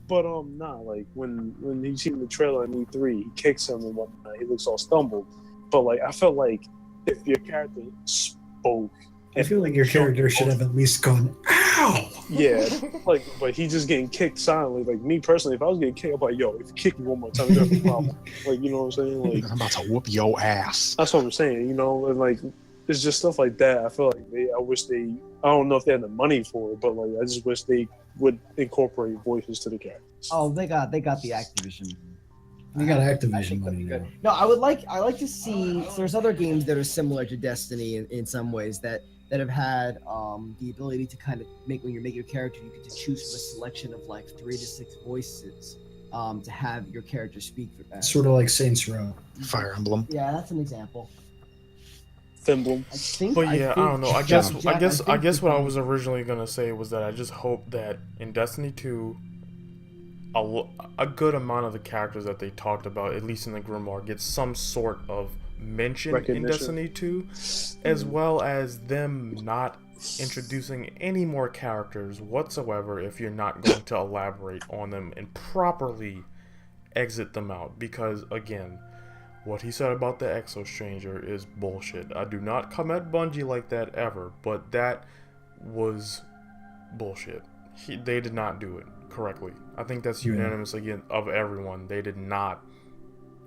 But nah, like when you see the trailer in E3, he kicks him and whatnot. He looks all stumbled. But like I felt like if your character spoke, I feel like your character should have at least gone, ow! yeah, like but he just getting kicked silently. Like me personally, if I was getting kicked, I'm like, yo, if you kick me one more time, there's a problem. Like you know what I'm saying? Like I'm about to whoop your ass. that's what I'm saying. You know, and like it's just stuff like that. I feel like I wish they. I don't know if they had the money for it, but like I just wish they would incorporate voices to the characters. Oh, they got the Activision. We got I Activision think that'd money be good. now. No, I like to see. So there's other games that are similar to Destiny in some ways that have had the ability to kind of make when you make your character, you get to choose from a selection of like 3 to 6 voices to have your character speak for that. Sort of like Saints Row. Fire Emblem. Yeah, that's an example. Thimble. I think. But yeah, I don't know. I Jack- guess think what I the- was originally gonna say was that I just hope that in Destiny 2, a good amount of the characters that they talked about, at least in the Grimoire, get some sort of mention in Recognition. Destiny 2, as well as them not introducing any more characters whatsoever if you're not going to elaborate on them and properly exit them out. Because again, what he said about the Exo Stranger is bullshit. I do not come at Bungie like that ever, but that was bullshit. They did not do it correctly. I think that's Yeah. unanimous again of everyone. They did not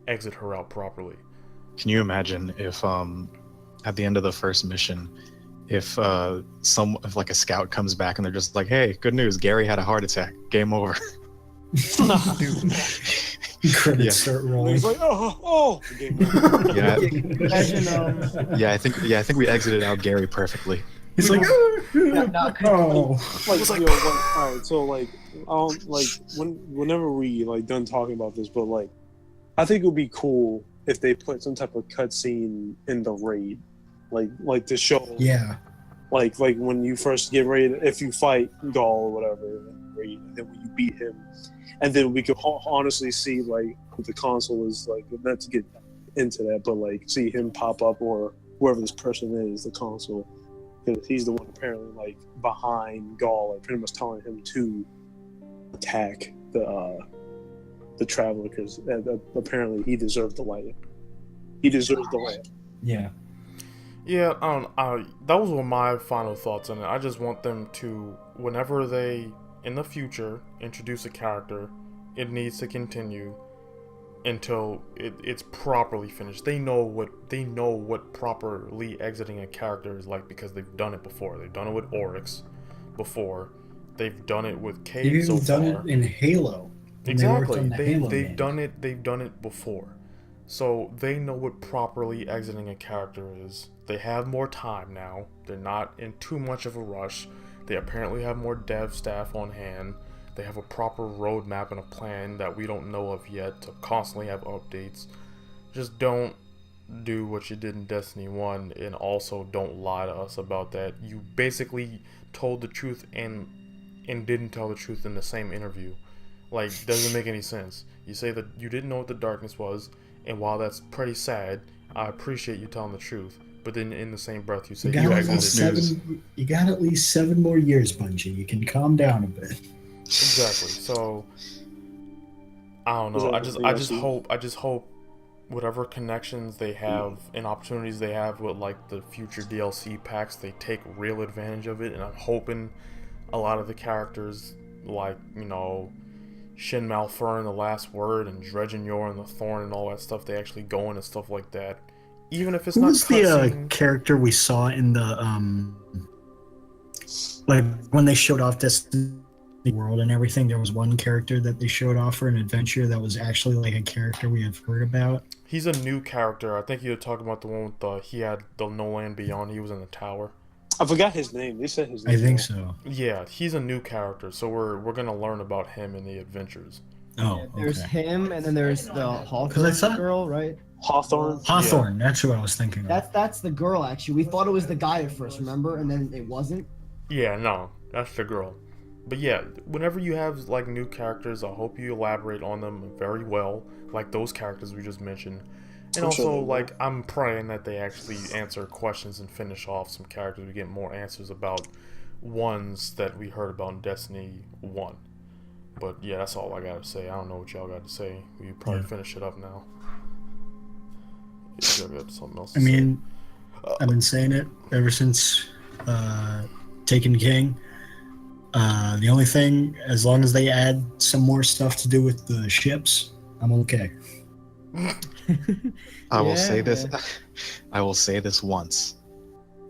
exit her out properly. Can you imagine if at the end of the first mission, if like a scout comes back and they're just like, hey, good news, Gary had a heart attack. Game over. Credits Yeah. start And rolling. he's like, oh. Yeah, Imagine, I think we exited out Gary perfectly. It's like, not- oh. Like, yo, like, all right, so like whenever we like done talking about this, but like, I think it would be cool if they put some type of cutscene in the raid, like to show, Yeah. like when you first get ready, if you fight Gaul or whatever, in the raid, and then when you beat him, and then we could honestly see like what the console is like. Not to get into that, but like see him pop up or whoever this person is, the console. Because he's the one apparently like behind Gaul, like pretty much telling him to attack the traveler because apparently he deserved the land. He deserves the land. Yeah. Yeah, that was one of my final thoughts on it. I just want them to, whenever they, in the future, introduce a character, it needs to continue until it's properly finished. They know what properly exiting a character is like because they've done it before. They've done it with Oryx before. They've done it with They've Cade so even done far. it in Halo. when they worked Exactly. on the Halo They've game. done it. They've done it before, so they know what properly exiting a character is. They have more time now. They're not in too much of a rush. They apparently have more dev staff on hand. They have a proper roadmap and a plan that we don't know of yet to constantly have updates. Just don't do what you did in Destiny 1, and also don't lie to us about that. You basically told the truth and didn't tell the truth in the same interview. Like, doesn't make any sense. You say that you didn't know what the darkness was, and while that's pretty sad, I appreciate you telling the truth. But then in the same breath, you say You you got, at exited. least you got at least 7 more years, Bungie. You can calm down a bit. Exactly. So I don't know. I just hope whatever connections they have and opportunities they have with like the future DLC packs, they take real advantage of it. And I'm hoping a lot of the characters, like, you know, Shin Malphur in The Last Word and Dredgen Yor and the Thorn and all that stuff, they actually go in and stuff like that even if it's Who not was the cutscene. character we saw in the like when they showed off Destiny World and everything? There was one character that they showed off for an adventure that was actually like a character we have heard about. He's a new character. I think you're talking about the one with the he had the No Land Beyond. He was in the tower. I forgot his name. They said his name. I think so. Yeah, he's a new character, so we're gonna learn about him in the adventures. Oh, There's okay. him, and then there's the I Hawthorne thought- girl, right? Hawthorne. Hawthorne, that's who I was thinking of. That's the girl actually. We thought it was the guy at first, remember? And then it wasn't. Yeah, no, that's the girl. But yeah, whenever you have like new characters, I hope you elaborate on them very well, like those characters we just mentioned. And I'm sure also, they will. like, I'm praying that they actually answer questions and finish off some characters. We get more answers about ones that we heard about in Destiny 1. But yeah, that's all I gotta say. I don't know what y'all got to say. We probably finish it up now. Yeah, we got something else to I mean, say. I've been saying it ever since Taken King. The only thing, as long as they add some more stuff to do with the ships, I'm okay. I will say this. Yeah. I will say this once.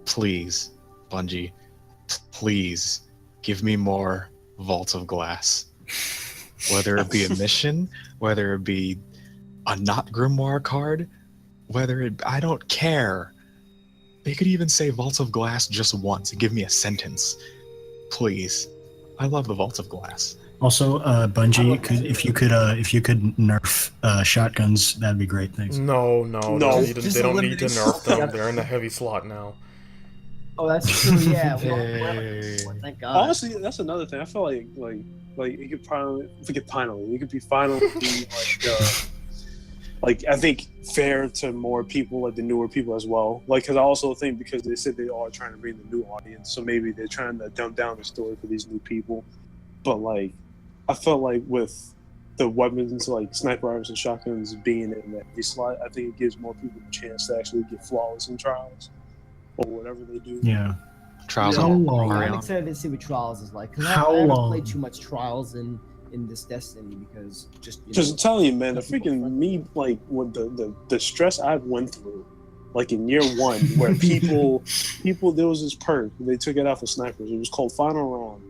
Please, Bungie, please give me more Vault of Glass. Whether it be a mission, whether it be a not grimoire card, I don't care. They could even say Vault of Glass just once and give me a sentence. Please. I love the Vault of Glass. Also, Bungie, if you could nerf shotguns, that'd be great. Thanks. No, No. they don't need to nerf them. Yep. They're in the heavy slot now. Oh, that's true. Yeah. Yay. Well, thank God. Honestly, that's another thing. I feel like it could probably finally be like I think fair to more people, like the newer people as well. Like, because I also think because they said they are trying to bring the new audience, so maybe they're trying to dumb down the story for these new people. But like, I felt like with the weapons like sniper rifles and shotguns being in that slot, I think it gives more people a chance to actually get flawless in trials or whatever they do. Yeah. Trials How of long? I'm Orion. excited to see what Trials is like. Because I How haven't long? played too much Trials in this Destiny because just Just telling you, man, the freaking me, like, with the stress I went through, like in year one, where people, there was this perk, they took it out for snipers. It was called Final Round.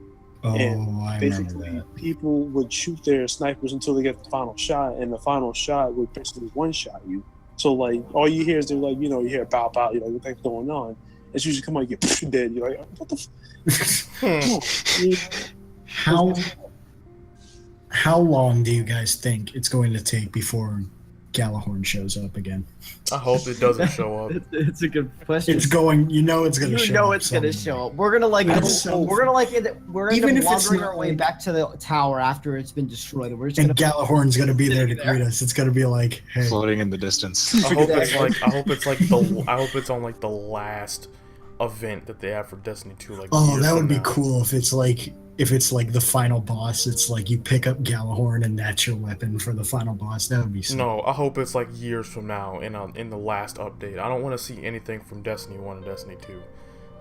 Oh, And I remember basically, that. people would shoot their snipers until they get the final shot, and the final shot would basically one-shot you. So, like, all you hear is they're like, you hear bow bow, you're like, what the heck's going on? It's usually come out, you get dead. You're like, what the How long do you guys think it's going to take before Galahorn shows up again? I hope it doesn't show up. It's a good question. It's going. You know it's going to show. You know up it's gonna somewhere. show up. We're gonna like It's so- we're gonna like we're Even gonna if it's wandering not our way like- back to the tower after it's been destroyed. We're just And gonna Galahorn's going to be there to There. greet us. It's going to be like, hey, Floating in the distance. I hope it's on like the last event that they have for Destiny 2. Like, oh, years that would from be now. cool if it's like the final boss. It's like you pick up Galahorn and that's your weapon for the final boss. That would be sick. No, I hope it's like years from now in the last update. I don't want to see anything from Destiny 1 and Destiny 2.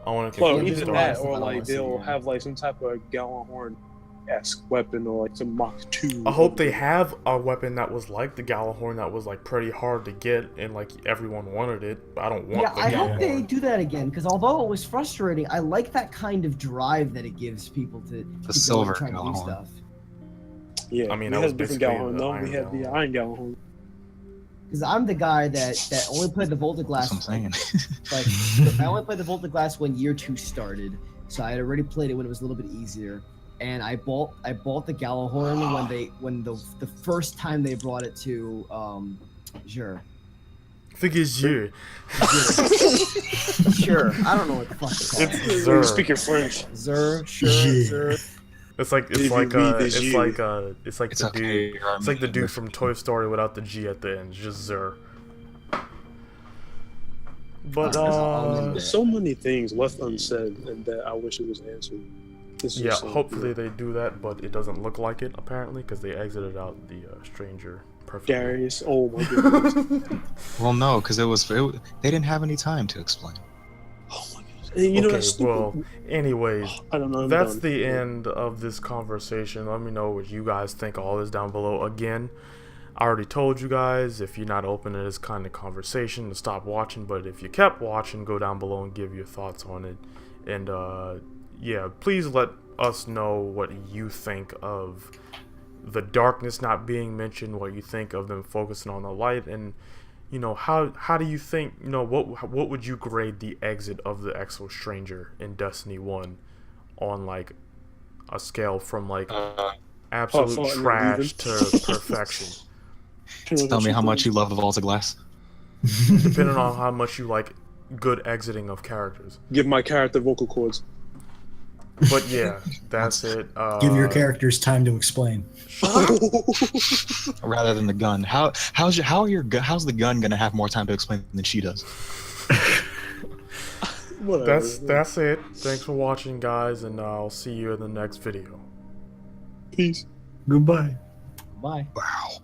I want to Well, continue either the that, story. or I don't like wanna see they'll it. have like some type of Galahorn-esque weapon, or like some Mach 2. I hope they have a weapon that was like the Galahorn that was like pretty hard to get and like everyone wanted it. But I don't want yeah, the I Galahorn. hope they do that again because although it was frustrating, I like that kind of drive that it gives people to keep silver going, trying to do Galahorn. stuff. Yeah, I mean, we that had was a different basically Galahorn, the though. Iron We had the Galahorn. Iron Galahorn. Because I'm the guy that only played the Volta That's Glass. what I'm saying. Like I only played the Volta Glass when year 2 started, so I had already played it when it was a little bit easier. And I bought the Galahorn when the first time they brought it to Jur. Think it's you. Sure, I don't know what the fuck it's called. It's Zur. Speaking French. Zur, sure, Yeah. Zur. It's like If you read this, it's you- like It's the okay. dude. you're It's like the Armenian. dude from Toy Story without the G at the end. It's just Zur. But There's so many things left unsaid, and that I wish it was answered. This is yeah, so hopefully they do that, but it doesn't look like it apparently because they exited out the stranger perfectly. Darius. Oh my goodness. Well, no, because they didn't have any time to explain. Oh my goodness. And you know Okay, that's stupid. well, anyways, I don't know. I'm that's done. the end of this conversation. Let me know what you guys think. All this down below. Again, I already told you guys, if you're not open to this kind of conversation, to stop watching. But if you kept watching, go down below and give your thoughts on it. And yeah, please let us know what you think of the darkness not being mentioned, what you think of them focusing on the light, and you know, how do you think, you know, what would you grade the exit of the Exo Stranger in Destiny 1 on like a scale from like absolute trash to perfection? Tell me how much you love the Vault of Glass. Depending on how much you like good exiting of characters. Give my character vocal cords. But yeah, that's it. Give your characters time to explain. Rather than the gun. How's the gun gonna have more time to explain than she does? That's it. Thanks for watching, guys, and I'll see you in the next video. Peace. Goodbye. Bye. Wow.